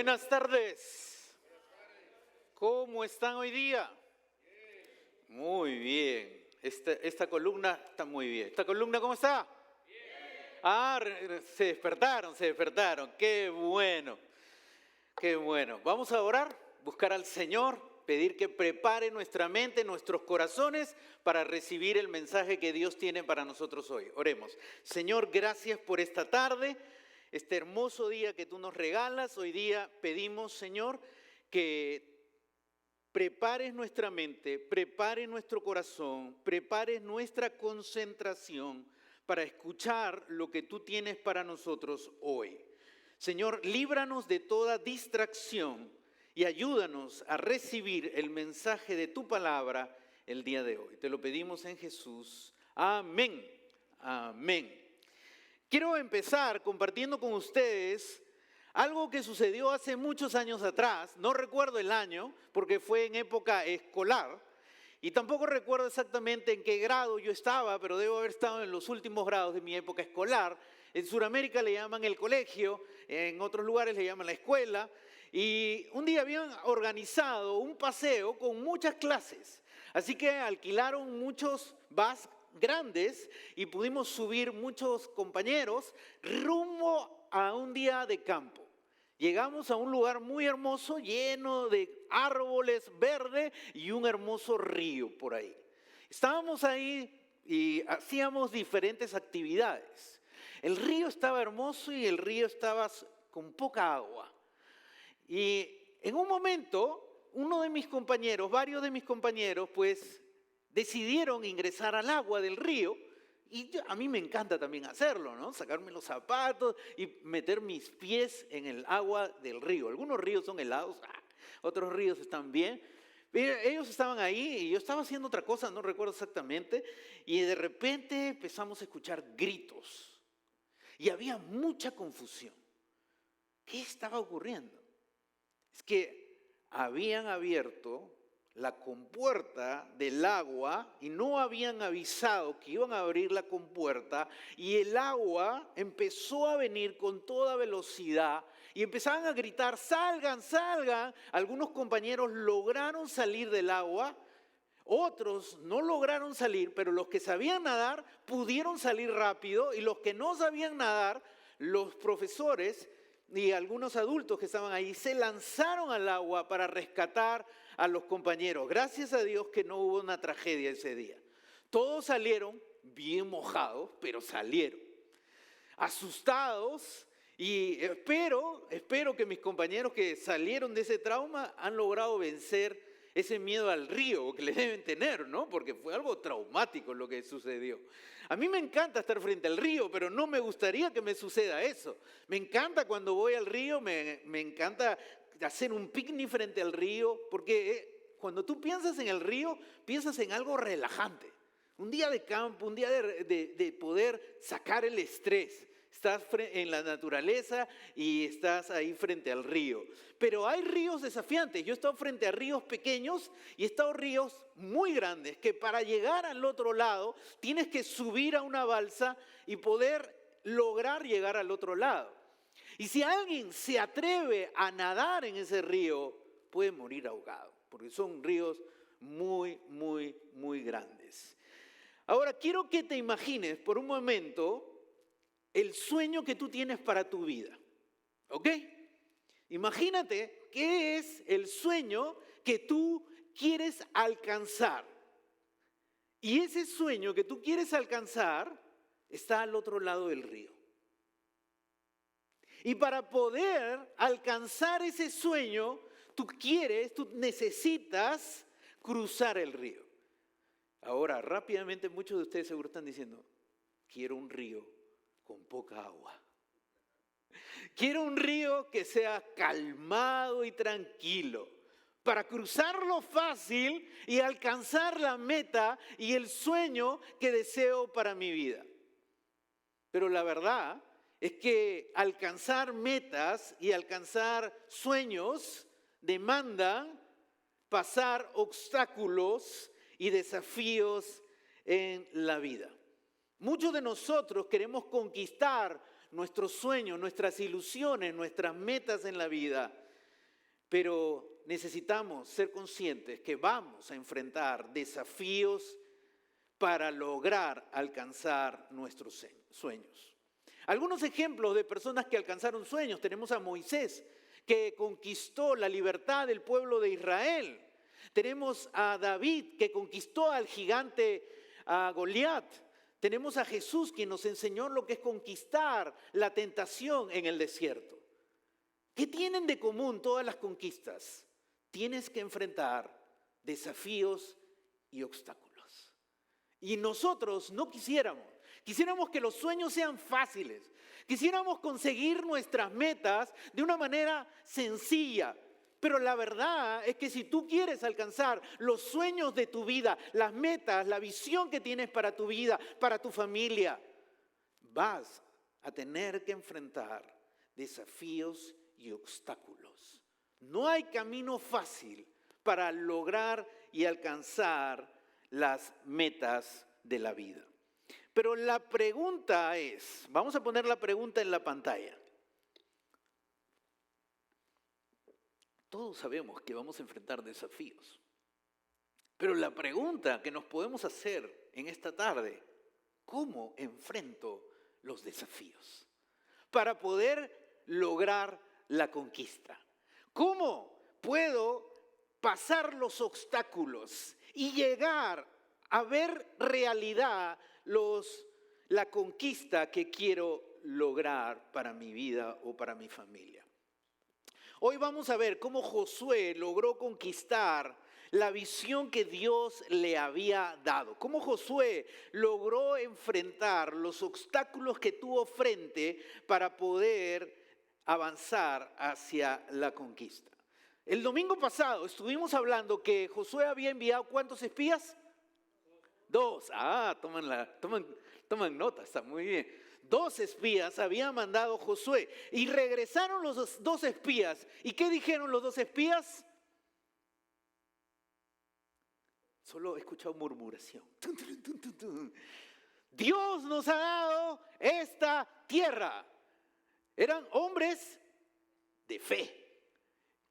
Buenas tardes. ¿Cómo están hoy día? Muy bien. Esta columna está muy bien. ¿Esta columna cómo está? Se despertaron. Qué bueno. Qué bueno. Vamos a orar, buscar al Señor, pedir que prepare nuestra mente, nuestros corazones para recibir el mensaje que Dios tiene para nosotros hoy. Oremos. Señor, gracias por esta tarde, este hermoso día que tú nos regalas. Hoy día pedimos, Señor, que prepares nuestra mente, prepares nuestro corazón, prepares nuestra concentración para escuchar lo que tú tienes para nosotros hoy. Señor, líbranos de toda distracción y ayúdanos a recibir el mensaje de tu palabra el día de hoy. Te lo pedimos en Jesús. Amén. Amén. Quiero empezar compartiendo con ustedes algo que sucedió hace muchos años atrás. No recuerdo el año porque fue en época escolar y tampoco recuerdo exactamente en qué grado yo estaba, pero debo haber estado en los últimos grados de mi época escolar. En Sudamérica le llaman el colegio, en otros lugares le llaman la escuela. Y un día habían organizado un paseo con muchas clases. Así que alquilaron muchos bus grandes y pudimos subir muchos compañeros rumbo a un día de campo. Llegamos a un lugar muy hermoso, lleno de árboles verdes y un hermoso río por ahí. Estábamos ahí y hacíamos diferentes actividades. El río estaba hermoso y el río estaba con poca agua. Y en un momento, varios de mis compañeros, pues decidieron ingresar al agua del río. Y a mí me encanta también hacerlo, ¿no? Sacarme los zapatos y meter mis pies en el agua del río. Algunos ríos son helados, otros ríos están bien. Pero ellos estaban ahí y yo estaba haciendo otra cosa, no recuerdo exactamente. Y de repente empezamos a escuchar gritos. Y había mucha confusión. ¿Qué estaba ocurriendo? Es que habían abierto la compuerta del agua y no habían avisado que iban a abrir la compuerta y el agua empezó a venir con toda velocidad y empezaban a gritar, salgan, salgan. Algunos compañeros lograron salir del agua, otros no lograron salir, pero los que sabían nadar pudieron salir rápido y los que no sabían nadar, los profesores y algunos adultos que estaban ahí se lanzaron al agua para rescatar a los compañeros. Gracias a Dios que no hubo una tragedia ese día. Todos salieron bien mojados, pero salieron. Asustados y espero que mis compañeros que salieron de ese trauma han logrado vencer ese miedo al río que le deben tener, ¿no? Porque fue algo traumático lo que sucedió. A mí me encanta estar frente al río, pero no me gustaría que me suceda eso. Me encanta cuando voy al río, me encanta hacer un picnic frente al río, porque cuando tú piensas en el río, piensas en algo relajante. Un día de campo, un día de poder sacar el estrés. Estás en la naturaleza y estás ahí frente al río. Pero hay ríos desafiantes. Yo he estado frente a ríos pequeños y he estado ríos muy grandes que para llegar al otro lado tienes que subir a una balsa y poder lograr llegar al otro lado. Y si alguien se atreve a nadar en ese río, puede morir ahogado, porque son ríos muy, muy, muy grandes. Ahora, quiero que te imagines por un momento el sueño que tú tienes para tu vida, ¿ok? Imagínate qué es el sueño que tú quieres alcanzar. Y ese sueño que tú quieres alcanzar está al otro lado del río. Y para poder alcanzar ese sueño, tú necesitas cruzar el río. Ahora, rápidamente muchos de ustedes seguro están diciendo, quiero un río con poca agua. Quiero un río que sea calmado y tranquilo para cruzarlo fácil y alcanzar la meta y el sueño que deseo para mi vida. Pero la verdad es que alcanzar metas y alcanzar sueños demandan pasar obstáculos y desafíos en la vida. Muchos de nosotros queremos conquistar nuestros sueños, nuestras ilusiones, nuestras metas en la vida, Pero necesitamos ser conscientes que vamos a enfrentar desafíos para lograr alcanzar nuestros sueños. Algunos ejemplos de personas que alcanzaron sueños. Tenemos a Moisés, que conquistó la libertad del pueblo de Israel. Tenemos a David, que conquistó al gigante Goliat. Tenemos a Jesús, quien nos enseñó lo que es conquistar la tentación en el desierto. ¿Qué tienen de común todas las conquistas? Tienes que enfrentar desafíos y obstáculos. Y nosotros no quisiéramos que los sueños sean fáciles. Quisiéramos conseguir nuestras metas de una manera sencilla. Pero la verdad es que si tú quieres alcanzar los sueños de tu vida, las metas, la visión que tienes para tu vida, para tu familia, vas a tener que enfrentar desafíos y obstáculos. No hay camino fácil para lograr y alcanzar las metas de la vida. Pero la pregunta es, vamos a poner la pregunta en la pantalla. Todos sabemos que vamos a enfrentar desafíos. Pero la pregunta que nos podemos hacer en esta tarde, ¿cómo enfrento los desafíos para poder lograr la conquista? ¿Cómo puedo pasar los obstáculos y llegar a ver realidad la conquista que quiero lograr para mi vida o para mi familia? Hoy vamos a ver cómo Josué logró conquistar la visión que Dios le había dado. Cómo Josué logró enfrentar los obstáculos que tuvo frente para poder avanzar hacia la conquista. El domingo pasado estuvimos hablando que Josué había enviado ¿cuántos espías? 2. Toman nota, está muy bien. 2 espías había mandado Josué y regresaron los 2 espías. ¿Y qué dijeron los 2 espías? Solo he escuchado murmuración. Dios nos ha dado esta tierra. Eran hombres de fe.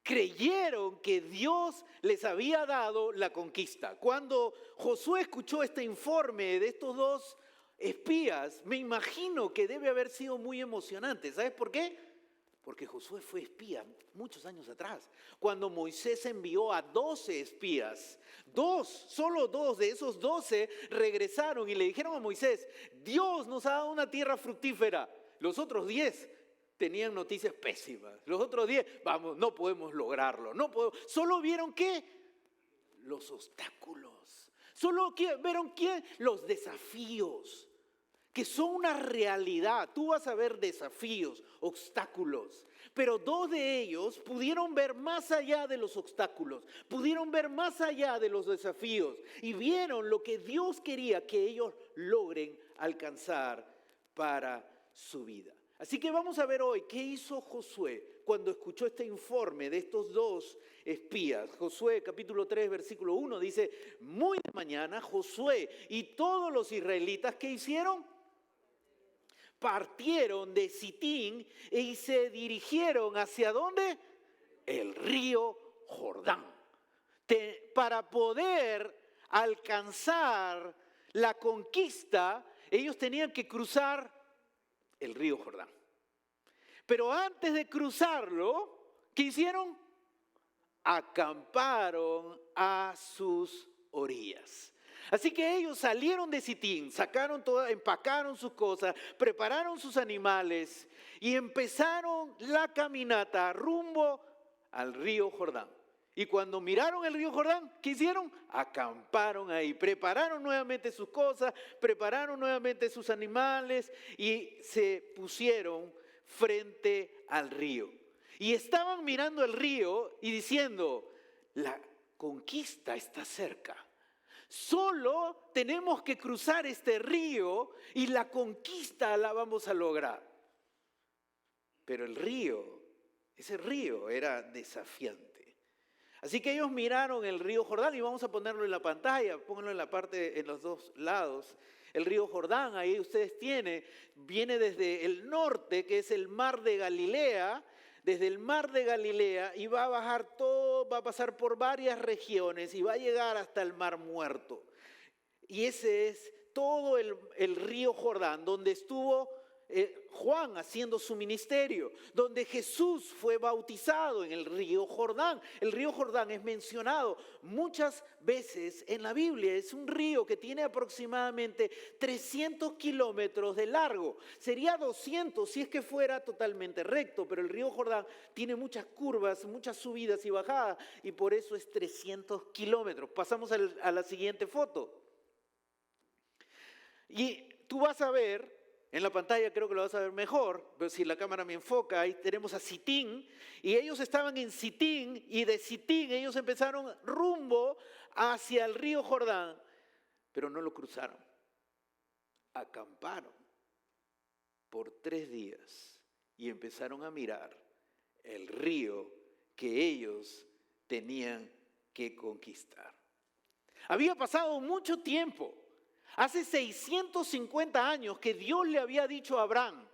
Creyeron que Dios les había dado la conquista. Cuando Josué escuchó este informe de estos 2 espías, me imagino que debe haber sido muy emocionante. ¿Sabes por qué? Porque Josué fue espía muchos años atrás. Cuando Moisés envió a 12 espías, solo 2 de esos 12 regresaron y le dijeron a Moisés, Dios nos ha dado una tierra fructífera. Los otros 10 tenían noticias pésimas. Los otros 10, vamos, no podemos lograrlo. Solo vieron ¿qué? Los obstáculos. Solo vieron ¿qué? Los desafíos, que son una realidad. Tú vas a ver desafíos, obstáculos. Pero 2 de ellos pudieron ver más allá de los obstáculos, pudieron ver más allá de los desafíos y vieron lo que Dios quería que ellos logren alcanzar para su vida. Así que vamos a ver hoy qué hizo Josué cuando escuchó este informe de estos 2 espías. Josué capítulo 3 versículo 1 dice, muy de mañana Josué y todos los israelitas, ¿qué hicieron? Partieron de Sitín y se dirigieron ¿hacia dónde? El río Jordán. Para poder alcanzar la conquista, ellos tenían que cruzar el río Jordán. Pero antes de cruzarlo, ¿qué hicieron? Acamparon a sus orillas. Así que ellos salieron de Sitín, empacaron sus cosas, prepararon sus animales y empezaron la caminata rumbo al río Jordán. Y cuando miraron el río Jordán, ¿qué hicieron? Acamparon ahí, prepararon nuevamente sus cosas, prepararon nuevamente sus animales y se pusieron frente al río. Y estaban mirando el río y diciendo, la conquista está cerca. Solo tenemos que cruzar este río y la conquista la vamos a lograr. Pero ese río era desafiante. Así que ellos miraron el río Jordán y vamos a ponerlo en la pantalla, pónganlo en la parte, en los 2 lados. El río Jordán, ahí ustedes viene desde el norte, que es el mar de Galilea, desde el mar de Galilea y va a bajar todo, va a pasar por varias regiones y va a llegar hasta el Mar Muerto. Y ese es todo el río Jordán, donde estuvo Juan haciendo su ministerio, donde Jesús fue bautizado en el río Jordán. El río Jordán es mencionado muchas veces en la Biblia. Es un río que tiene aproximadamente 300 kilómetros de largo. Sería 200 si es que fuera totalmente recto, pero el río Jordán tiene muchas curvas, muchas subidas y bajadas, y por eso es 300 kilómetros. Pasamos a la siguiente foto. Y tú vas a ver, en la pantalla creo que lo vas a ver mejor, pero si la cámara me enfoca, ahí tenemos a Sitín, y ellos estaban en Sitín, y de Sitín ellos empezaron rumbo hacia el río Jordán, pero no lo cruzaron, acamparon por 3 días y empezaron a mirar el río que ellos tenían que conquistar. Había pasado mucho tiempo. Hace 650 años que Dios le había dicho a Abraham,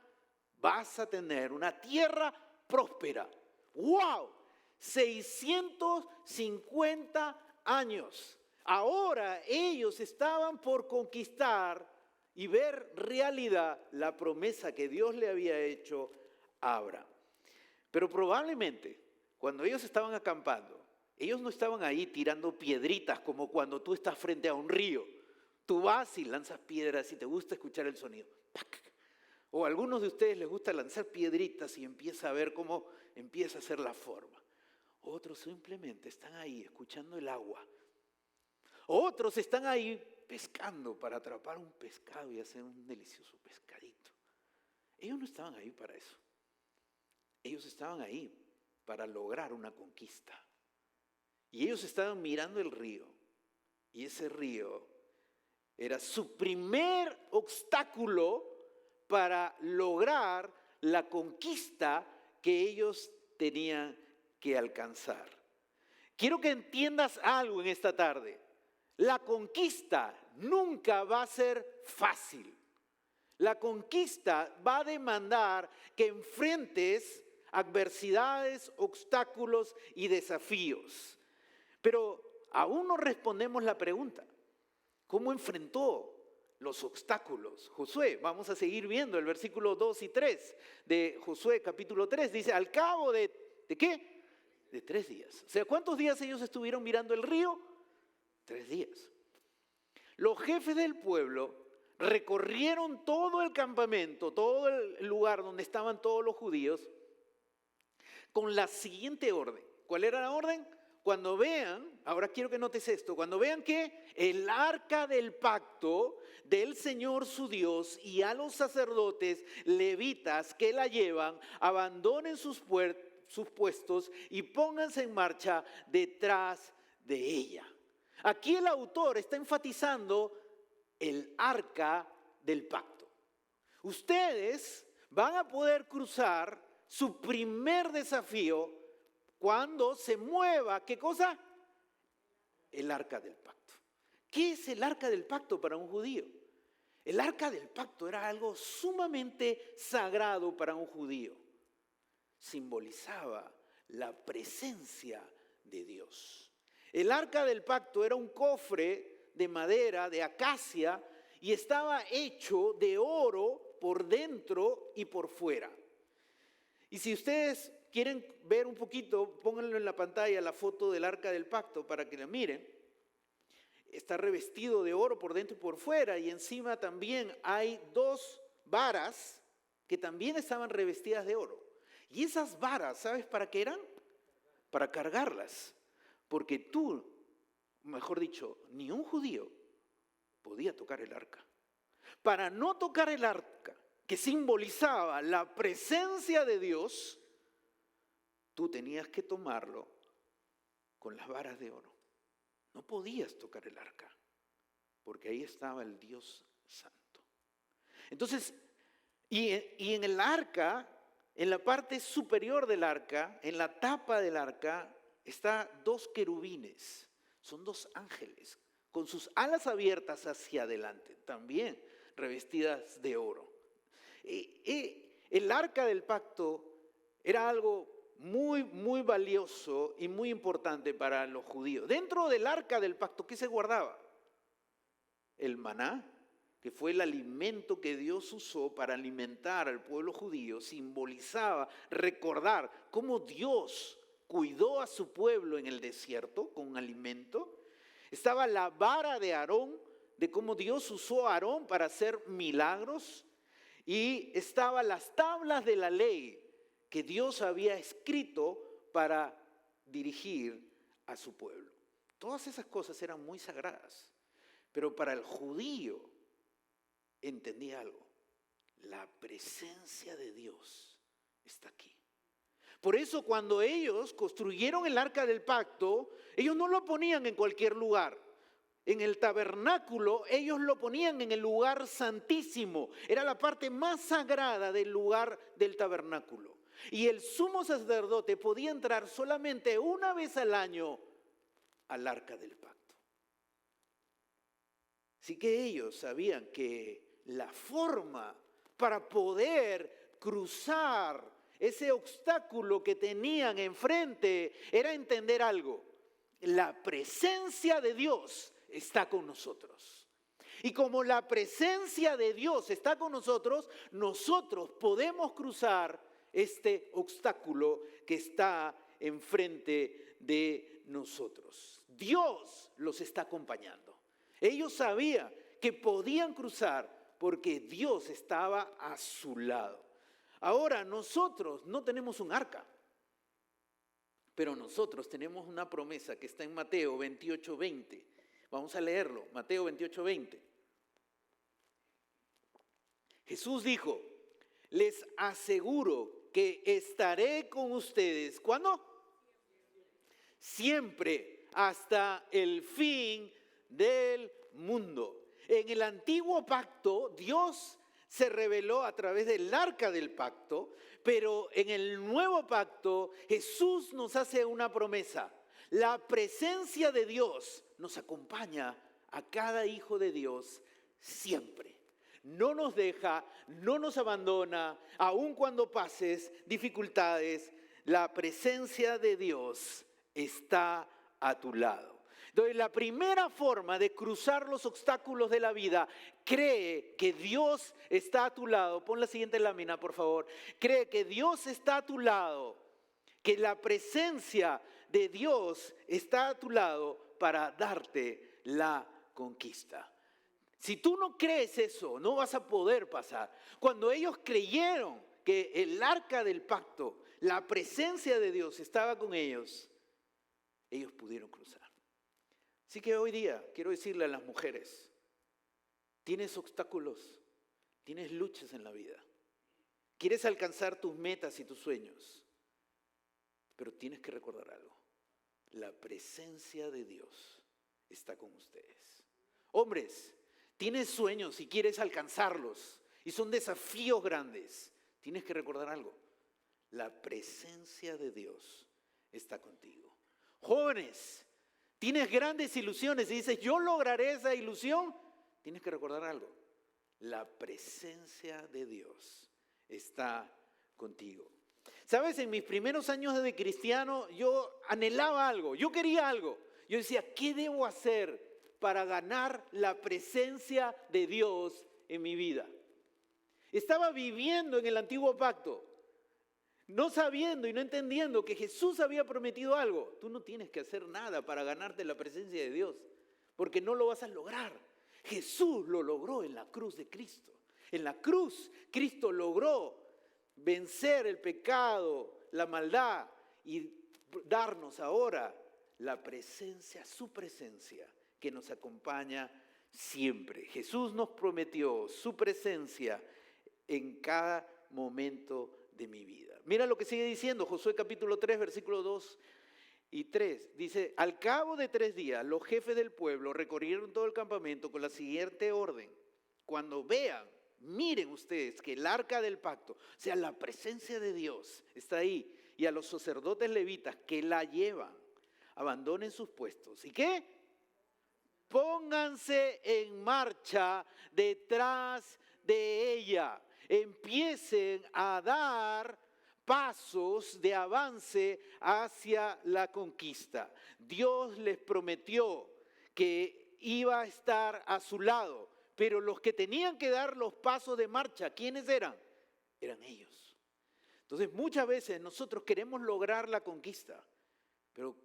vas a tener una tierra próspera. ¡Wow! 650 años. Ahora ellos estaban por conquistar y ver realidad la promesa que Dios le había hecho a Abraham. Pero probablemente cuando ellos estaban acampando, ellos no estaban ahí tirando piedritas como cuando tú estás frente a un río. Tú vas y lanzas piedras y te gusta escuchar el sonido. ¡Pac! O a algunos de ustedes les gusta lanzar piedritas y empieza a ver cómo empieza a hacer la forma. Otros simplemente están ahí escuchando el agua. Otros están ahí pescando para atrapar un pescado y hacer un delicioso pescadito. Ellos no estaban ahí para eso. Ellos estaban ahí para lograr una conquista. Y ellos estaban mirando el río. Y ese río era su primer obstáculo para lograr la conquista que ellos tenían que alcanzar. Quiero que entiendas algo en esta tarde. La conquista nunca va a ser fácil. La conquista va a demandar que enfrentes adversidades, obstáculos y desafíos. Pero aún no respondemos la pregunta. ¿Cómo enfrentó los obstáculos Josué? Vamos a seguir viendo el versículo 2 y 3 de Josué capítulo 3. Dice, al cabo ¿de qué? De 3 días. O sea, ¿cuántos días ellos estuvieron mirando el río? 3 días. Los jefes del pueblo recorrieron todo el campamento, todo el lugar donde estaban todos los judíos, con la siguiente orden. ¿Cuál era la orden? Cuando vean, ahora quiero que notes esto, cuando vean que el arca del pacto del Señor su Dios y a los sacerdotes levitas que la llevan, abandonen sus puestos y pónganse en marcha detrás de ella. Aquí el autor está enfatizando el arca del pacto. Ustedes van a poder cruzar su primer desafío cuando se mueva, ¿qué cosa? El arca del pacto. ¿Qué es el arca del pacto para un judío? El arca del pacto era algo sumamente sagrado para un judío. Simbolizaba la presencia de Dios. El arca del pacto era un cofre de madera, de acacia, y estaba hecho de oro por dentro y por fuera. Y si ustedes quieren ver un poquito, pónganlo en la pantalla, la foto del arca del pacto para que la miren. Está revestido de oro por dentro y por fuera, y encima también hay 2 varas que también estaban revestidas de oro. Y esas varas, ¿sabes para qué eran? Para cargarlas. Porque tú, mejor dicho, ni un judío podía tocar el arca. Para no tocar el arca, que simbolizaba la presencia de Dios, tú tenías que tomarlo con las varas de oro. No podías tocar el arca, porque ahí estaba el Dios Santo. Entonces, y en el arca, en la parte superior del arca, en la tapa del arca, está 2 querubines. Son 2 ángeles, con sus alas abiertas hacia adelante, también revestidas de oro. El arca del pacto era algo muy valioso y muy importante para los judíos. Dentro del arca del pacto, ¿qué se guardaba? El maná, que fue el alimento que Dios usó para alimentar al pueblo judío, simbolizaba recordar cómo Dios cuidó a su pueblo en el desierto con alimento. Estaba la vara de Aarón, de cómo Dios usó a Aarón para hacer milagros. Y estaban las tablas de la ley que Dios había escrito para dirigir a su pueblo. Todas esas cosas eran muy sagradas. Pero para el judío, entendía algo: la presencia de Dios está aquí. Por eso cuando ellos construyeron el arca del pacto, ellos no lo ponían en cualquier lugar. En el tabernáculo ellos lo ponían en el lugar santísimo. Era la parte más sagrada del lugar del tabernáculo. Y el sumo sacerdote podía entrar solamente una vez al año al arca del pacto. Así que ellos sabían que la forma para poder cruzar ese obstáculo que tenían enfrente era entender algo: la presencia de Dios está con nosotros. Y como la presencia de Dios está con nosotros, nosotros podemos cruzar este obstáculo que está enfrente de nosotros. Dios los está acompañando. Ellos sabían que podían cruzar porque Dios estaba a su lado. Ahora, nosotros no tenemos un arca, pero nosotros tenemos una promesa que está en Mateo 28:20. Vamos a leerlo, Mateo 28:20. Jesús dijo: les aseguro que estaré con ustedes, ¿cuándo? Siempre, hasta el fin del mundo. En el antiguo pacto, Dios se reveló a través del arca del pacto, pero en el nuevo pacto, Jesús nos hace una promesa. La presencia de Dios nos acompaña a cada hijo de Dios siempre. No nos deja, no nos abandona, aun cuando pases dificultades, la presencia de Dios está a tu lado. Entonces, la primera forma de cruzar los obstáculos de la vida: cree que Dios está a tu lado. Pon la siguiente lámina, por favor. Cree que Dios está a tu lado, que la presencia de Dios está a tu lado para darte la conquista. Si tú no crees eso, no vas a poder pasar. Cuando ellos creyeron que el arca del pacto, la presencia de Dios estaba con ellos, ellos pudieron cruzar. Así que hoy día quiero decirle a las mujeres: tienes obstáculos, tienes luchas en la vida, quieres alcanzar tus metas y tus sueños, pero tienes que recordar algo: la presencia de Dios está con ustedes. Hombres, tienes sueños y quieres alcanzarlos y son desafíos grandes, tienes que recordar algo: la presencia de Dios está contigo. Jóvenes, tienes grandes ilusiones y dices: yo lograré esa ilusión. Tienes que recordar algo: la presencia de Dios está contigo. Sabes, en mis primeros años de cristiano yo anhelaba algo, yo quería algo. Yo decía: ¿qué debo hacer para ganar la presencia de Dios en mi vida? Estaba viviendo en el antiguo pacto, no sabiendo y no entendiendo que Jesús había prometido algo. Tú no tienes que hacer nada para ganarte la presencia de Dios, porque no lo vas a lograr. Jesús lo logró en la cruz de Cristo. En la cruz, Cristo logró vencer el pecado, la maldad, y darnos ahora la presencia, su presencia, que nos acompaña siempre. Jesús nos prometió su presencia en cada momento de mi vida. Mira lo que sigue diciendo Josué capítulo 3, versículos 2 y 3. Dice: al cabo de 3 días, los jefes del pueblo recorrieron todo el campamento con la siguiente orden: cuando vean, miren ustedes que el arca del pacto, o sea, la presencia de Dios está ahí, y a los sacerdotes levitas que la llevan, abandonen sus puestos. ¿Y qué? Pónganse en marcha detrás de ella. Empiecen a dar pasos de avance hacia la conquista. Dios les prometió que iba a estar a su lado, pero los que tenían que dar los pasos de marcha, ¿quiénes eran? Eran ellos. Entonces muchas veces nosotros queremos lograr la conquista, pero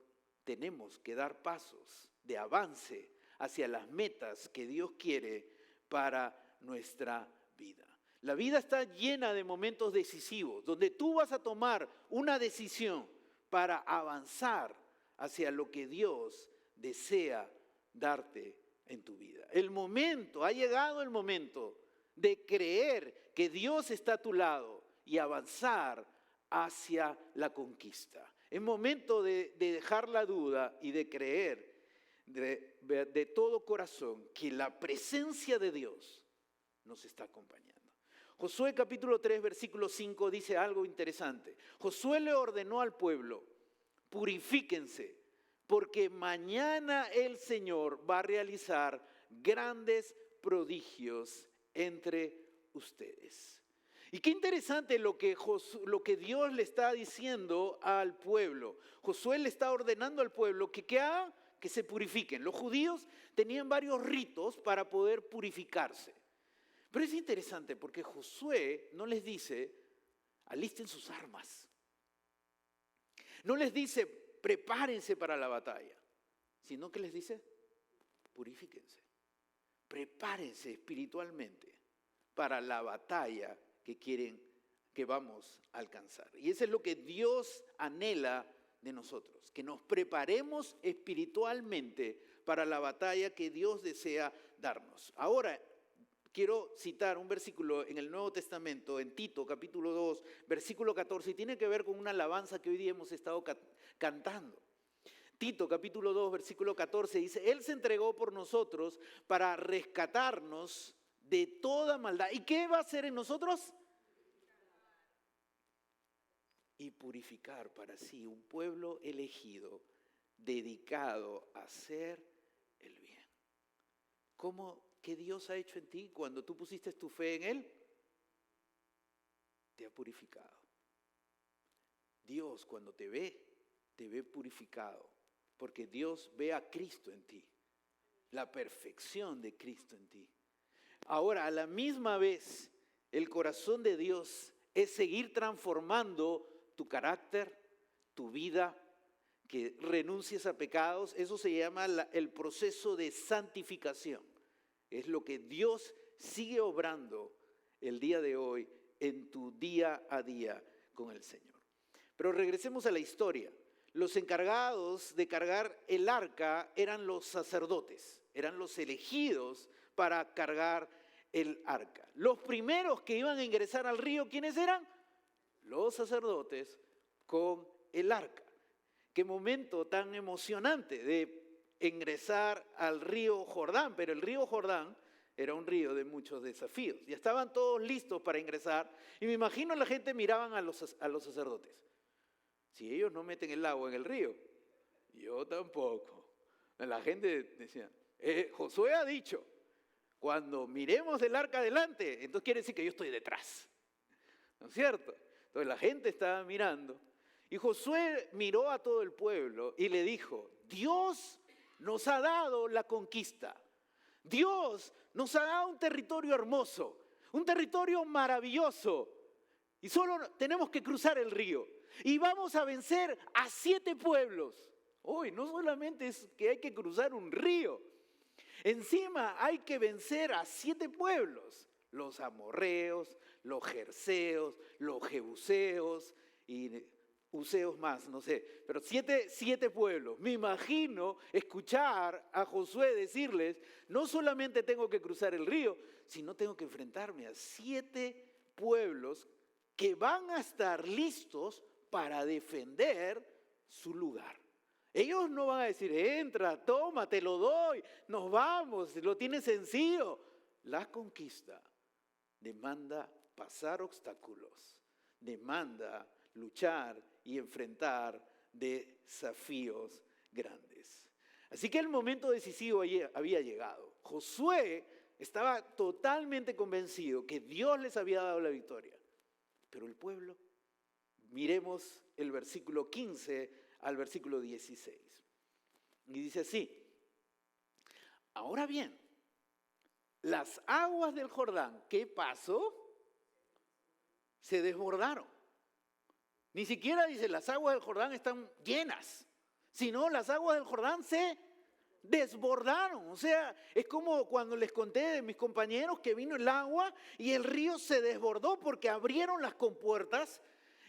tenemos que dar pasos de avance hacia las metas que Dios quiere para nuestra vida. La vida está llena de momentos decisivos, donde tú vas a tomar una decisión para avanzar hacia lo que Dios desea darte en tu vida. Ha llegado el momento de creer que Dios está a tu lado y avanzar hacia la conquista. Es momento de dejar la duda y de creer de todo corazón que la presencia de Dios nos está acompañando. Josué capítulo 3, versículo 5 dice algo interesante. Josué le ordenó al pueblo: purifíquense, porque mañana el Señor va a realizar grandes prodigios entre ustedes. Y qué interesante lo que Dios le está diciendo al pueblo. Josué le está ordenando al pueblo que haga, que se purifiquen. Los judíos tenían varios ritos para poder purificarse. Pero es interesante porque Josué no les dice: alisten sus armas. No les dice: prepárense para la batalla. Sino que les dice: purifíquense. Prepárense espiritualmente para la batalla que vamos a alcanzar. Y eso es lo que Dios anhela de nosotros, que nos preparemos espiritualmente para la batalla que Dios desea darnos. Ahora, quiero citar un versículo en el Nuevo Testamento, en Tito capítulo 2, versículo 14, y tiene que ver con una alabanza que hoy día hemos estado cantando. Tito capítulo 2, versículo 14 dice: Él se entregó por nosotros para rescatarnos de toda maldad. ¿Y qué va a hacer en nosotros? Y purificar para sí un pueblo elegido, dedicado a hacer el bien. ¿Qué Dios ha hecho en ti cuando tú pusiste tu fe en Él? Te ha purificado. Dios, cuando te ve purificado, porque Dios ve a Cristo en ti, la perfección de Cristo en ti. Ahora, a la misma vez, el corazón de Dios es seguir transformando tu carácter, tu vida, que renuncies a pecados. Eso se llama el proceso de santificación. Es lo que Dios sigue obrando el día de hoy en tu día a día con el Señor. Pero regresemos a la historia. Los encargados de cargar el arca eran los sacerdotes, eran los elegidos para cargar el arca. Los primeros que iban a ingresar al río, ¿quiénes eran? Los sacerdotes con el arca. Qué momento tan emocionante de ingresar al río Jordán, pero el río Jordán era un río de muchos desafíos. Ya estaban todos listos para ingresar y me imagino la gente miraban a los sacerdotes. Si ellos no meten el agua en el río, yo tampoco. La gente decía: Josué ha dicho, cuando miremos el arca adelante, entonces quiere decir que yo estoy detrás. ¿No es cierto? Entonces la gente estaba mirando y Josué miró a todo el pueblo y le dijo: Dios nos ha dado la conquista. Dios nos ha dado un territorio hermoso, un territorio maravilloso. Y solo tenemos que cruzar el río. Y vamos a vencer a 7 pueblos. Hoy no solamente es que hay que cruzar un río. Encima hay que vencer a 7 pueblos. Los amorreos, los jerseos, los jebuseos y useos más, no sé, pero 7 pueblos. Me imagino escuchar a Josué decirles: no solamente tengo que cruzar el río, sino tengo que enfrentarme a 7 pueblos que van a estar listos para defender su lugar. Ellos no van a decir: entra, toma, te lo doy, nos vamos, lo tienes sencillo. La conquista demanda pasar obstáculos, demanda luchar y enfrentar desafíos grandes. Así que el momento decisivo había llegado. Josué estaba totalmente convencido que Dios les había dado la victoria. Pero el pueblo Miremos el versículo 15 al versículo 16. Y dice así: ahora bien, las aguas del Jordán, ¿qué pasó? Se desbordaron. Ni siquiera dice las aguas del Jordán están llenas, sino las aguas del Jordán se desbordaron. O sea, es como cuando les conté de mis compañeros que vino el agua y el río se desbordó porque abrieron las compuertas.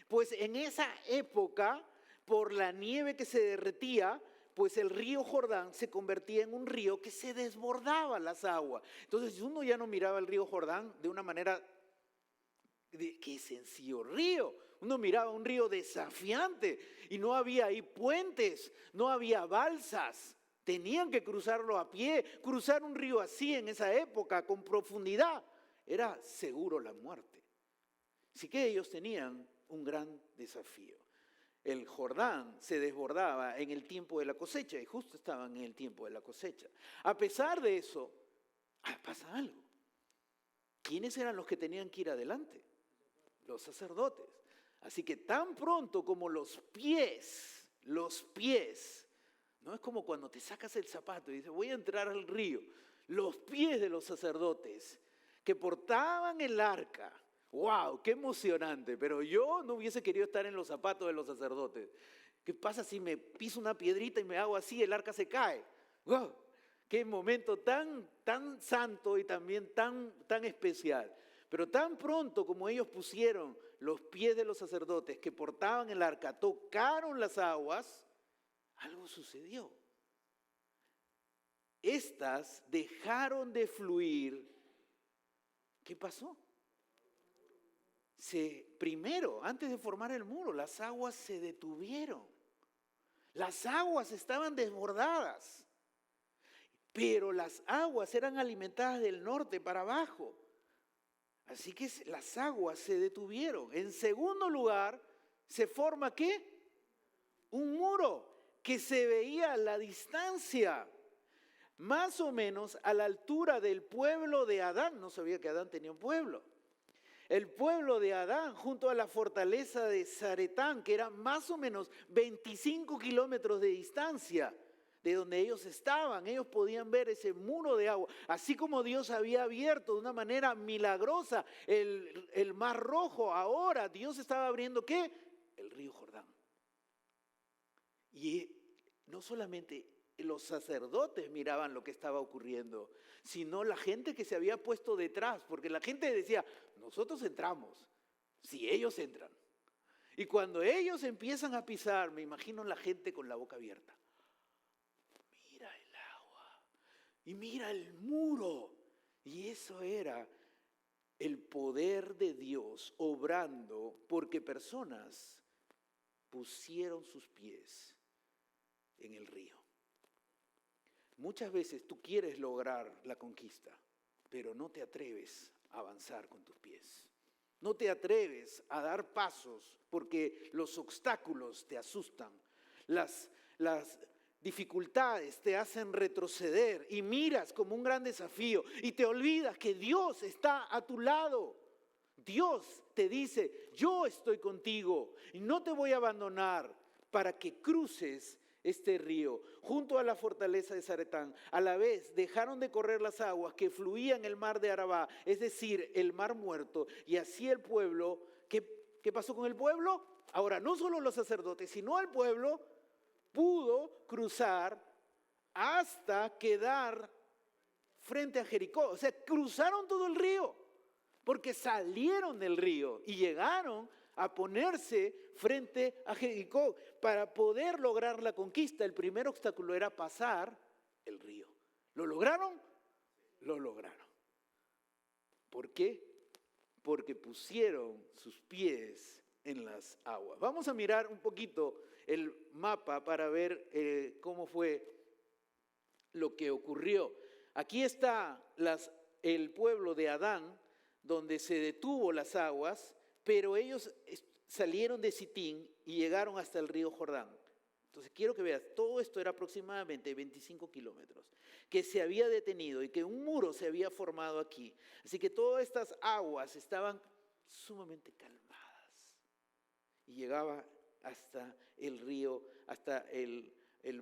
Pues en esa época, por la nieve que se derretía, pues el río Jordán se convertía en un río que se desbordaba las aguas. Entonces uno ya no miraba el río Jordán de una manera de qué sencillo río. Uno miraba un río desafiante y no había ahí puentes, no había balsas. Tenían que cruzarlo a pie. Cruzar un río así en esa época con profundidad era seguro la muerte. Así que ellos tenían un gran desafío. El Jordán se desbordaba en el tiempo de la cosecha y justo estaban en el tiempo de la cosecha. A pesar de eso, pasa algo. ¿Quiénes eran los que tenían que ir adelante? Los sacerdotes. Así que tan pronto como los pies, no es como cuando te sacas el zapato y dices voy a entrar al río, los pies de los sacerdotes que portaban el arca. ¡Wow! ¡Qué emocionante! Pero yo no hubiese querido estar en los zapatos de los sacerdotes. ¿Qué pasa si me piso una piedrita y me hago así, el arca se cae? ¡Wow! ¡Qué momento tan santo y también tan especial! Pero tan pronto como ellos pusieron los pies de los sacerdotes que portaban el arca, tocaron las aguas, algo sucedió. Estas dejaron de fluir. ¿Qué pasó? Primero, antes de formar el muro, las aguas se detuvieron. Las aguas estaban desbordadas, pero las aguas eran alimentadas del norte para abajo. Así que las aguas se detuvieron. En segundo lugar, se forma ¿qué? Un muro que se veía a la distancia, más o menos a la altura del pueblo de Adán. No sabía que Adán tenía un pueblo. El pueblo de Adán junto a la fortaleza de Zaretán, que era más o menos 25 kilómetros de distancia de donde ellos estaban. Ellos podían ver ese muro de agua, así como Dios había abierto de una manera milagrosa el Mar Rojo. Ahora Dios estaba abriendo ¿qué? El río Jordán. Y no solamente los sacerdotes miraban lo que estaba ocurriendo, sino la gente que se había puesto detrás, porque la gente decía, nosotros entramos, si ellos entran. Y cuando ellos empiezan a pisar, me imagino la gente con la boca abierta. Mira el agua y mira el muro. Y eso era el poder de Dios obrando porque personas pusieron sus pies en el río. Muchas veces tú quieres lograr la conquista, pero no te atreves a avanzar con tus pies. No te atreves a dar pasos porque los obstáculos te asustan. Las dificultades te hacen retroceder y miras como un gran desafío y te olvidas que Dios está a tu lado. Dios te dice, yo estoy contigo y no te voy a abandonar para que cruces este río, junto a la fortaleza de Zaretán. A la vez dejaron de correr las aguas que fluían en el mar de Arabá, es decir, el mar muerto, y así el pueblo, ¿qué pasó con el pueblo? Ahora, no solo los sacerdotes, sino el pueblo pudo cruzar hasta quedar frente a Jericó. O sea, cruzaron todo el río, porque salieron del río y llegaron a ponerse frente a Jericó. Para poder lograr la conquista, el primer obstáculo era pasar el río. ¿Lo lograron? Lo lograron. ¿Por qué? Porque pusieron sus pies en las aguas. Vamos a mirar un poquito el mapa para ver cómo fue lo que ocurrió. Aquí está el pueblo de Adán, donde se detuvo las aguas, pero ellos salieron de Sitín y llegaron hasta el río Jordán. Entonces quiero que veas, todo esto era aproximadamente 25 kilómetros, que se había detenido y que un muro se había formado aquí. Así que todas estas aguas estaban sumamente calmadas. y llegaba hasta el río, hasta el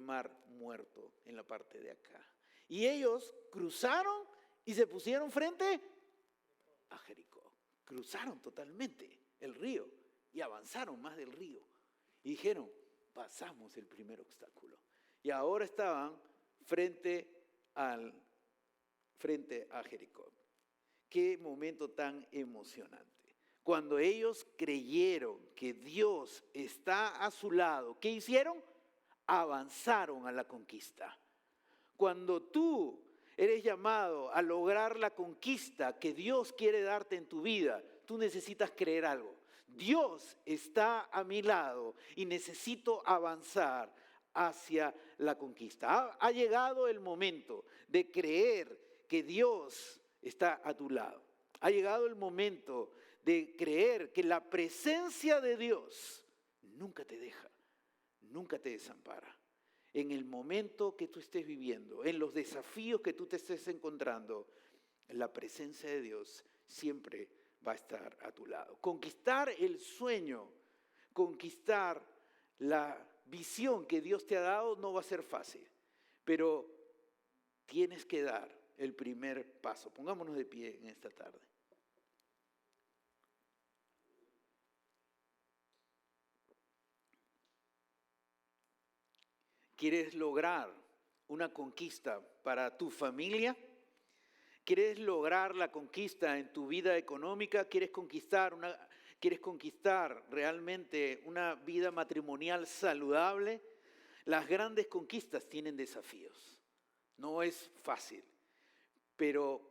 mar Muerto en la parte de acá. Y ellos cruzaron y se pusieron frente a Jericó. Cruzaron totalmente el río y avanzaron más del río. Y dijeron, pasamos el primer obstáculo. Y ahora estaban frente a Jericó. Qué momento tan emocionante. Cuando ellos creyeron que Dios está a su lado, ¿qué hicieron? Avanzaron a la conquista. Cuando tú eres llamado a lograr la conquista que Dios quiere darte en tu vida, tú necesitas creer algo. Dios está a mi lado y necesito avanzar hacia la conquista. Ha llegado el momento de creer que Dios está a tu lado. Ha llegado el momento de creer que la presencia de Dios nunca te deja, nunca te desampara. En el momento que tú estés viviendo, en los desafíos que tú te estés encontrando, la presencia de Dios siempre va a estar a tu lado. Conquistar el sueño, conquistar la visión que Dios te ha dado no va a ser fácil, pero tienes que dar el primer paso. Pongámonos de pie en esta tarde. ¿Quieres lograr una conquista para tu familia? ¿Quieres lograr la conquista en tu vida económica? ¿Quieres conquistar realmente una vida matrimonial saludable? Las grandes conquistas tienen desafíos. No es fácil, pero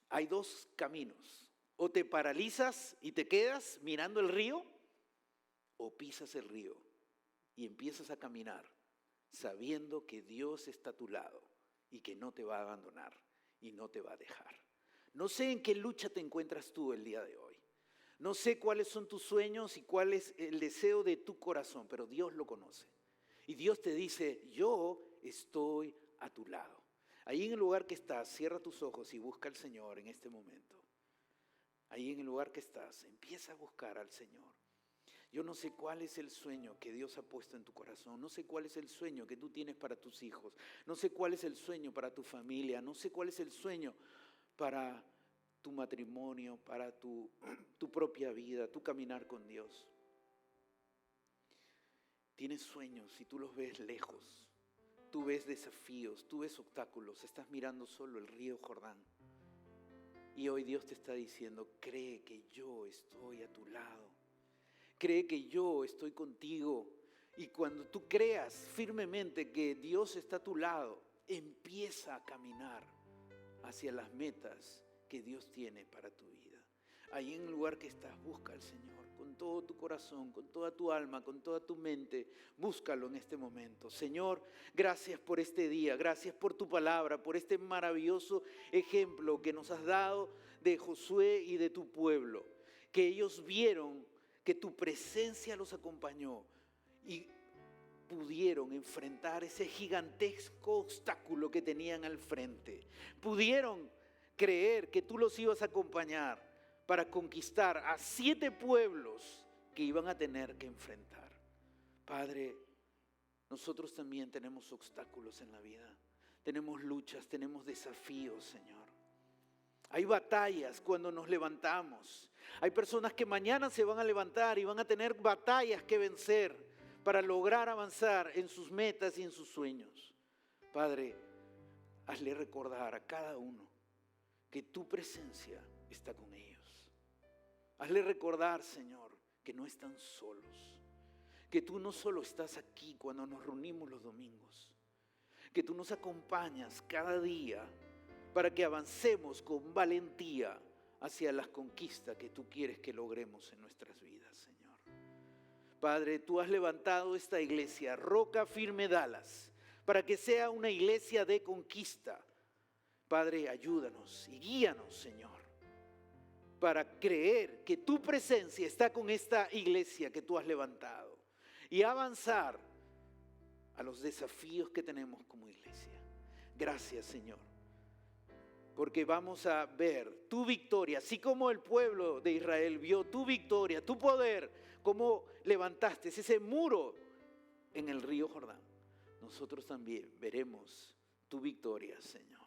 hay dos caminos. O te paralizas y te quedas mirando el río, o pisas el río y empiezas a caminar sabiendo que Dios está a tu lado y que no te va a abandonar y no te va a dejar. No sé en qué lucha te encuentras tú el día de hoy. No sé cuáles son tus sueños y cuál es el deseo de tu corazón, pero Dios lo conoce. Y Dios te dice, yo estoy a tu lado. Ahí en el lugar que estás, cierra tus ojos y busca al Señor en este momento. Ahí en el lugar que estás, empieza a buscar al Señor. Yo no sé cuál es el sueño que Dios ha puesto en tu corazón. No sé cuál es el sueño que tú tienes para tus hijos. No sé cuál es el sueño para tu familia. No sé cuál es el sueño para tu matrimonio, para tu propia vida, tu caminar con Dios. Tienes sueños y tú los ves lejos. Tú ves desafíos, tú ves obstáculos. Estás mirando solo el río Jordán. Y hoy Dios te está diciendo, cree que yo estoy a tu lado. Cree que yo estoy contigo. Y cuando tú creas firmemente que Dios está a tu lado, empieza a caminar hacia las metas que Dios tiene para tu vida. Ahí en el lugar que estás, busca al Señor con todo tu corazón, con toda tu alma, con toda tu mente. Búscalo en este momento. Señor, gracias por este día, gracias por tu palabra, por este maravilloso ejemplo que nos has dado de Josué y de tu pueblo. Que ellos vieron que tu presencia los acompañó y pudieron enfrentar ese gigantesco obstáculo que tenían al frente. Pudieron creer que tú los ibas a acompañar para conquistar a 7 pueblos que iban a tener que enfrentar. Padre, nosotros también tenemos obstáculos en la vida. Tenemos luchas, tenemos desafíos, Señor. Hay batallas cuando nos levantamos. Hay personas que mañana se van a levantar y van a tener batallas que vencer para lograr avanzar en sus metas y en sus sueños. Padre, hazle recordar a cada uno que tu presencia está con ellos. Hazle recordar, Señor, que no están solos. Que tú no solo estás aquí cuando nos reunimos los domingos. Que tú nos acompañas cada día para que avancemos con valentía hacia las conquistas que tú quieres que logremos en nuestras vidas, Señor. Padre, tú has levantado esta iglesia, Roca Firme Dallas, para que sea una iglesia de conquista. Padre, ayúdanos y guíanos, Señor, para creer que tu presencia está con esta iglesia que tú has levantado y avanzar a los desafíos que tenemos como iglesia. Gracias, Señor, porque vamos a ver tu victoria, así como el pueblo de Israel vio tu victoria, tu poder, cómo levantaste ese muro en el río Jordán, nosotros también veremos tu victoria, Señor.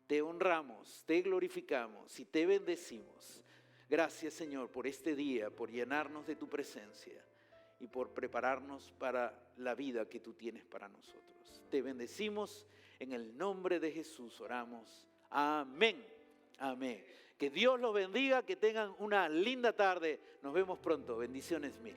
Te honramos, te glorificamos y te bendecimos. Gracias, Señor, por este día, por llenarnos de tu presencia y por prepararnos para la vida que tú tienes para nosotros. Te bendecimos, en el nombre de Jesús oramos. Amén. Amén. Que Dios los bendiga, que tengan una linda tarde. Nos vemos pronto. Bendiciones mil.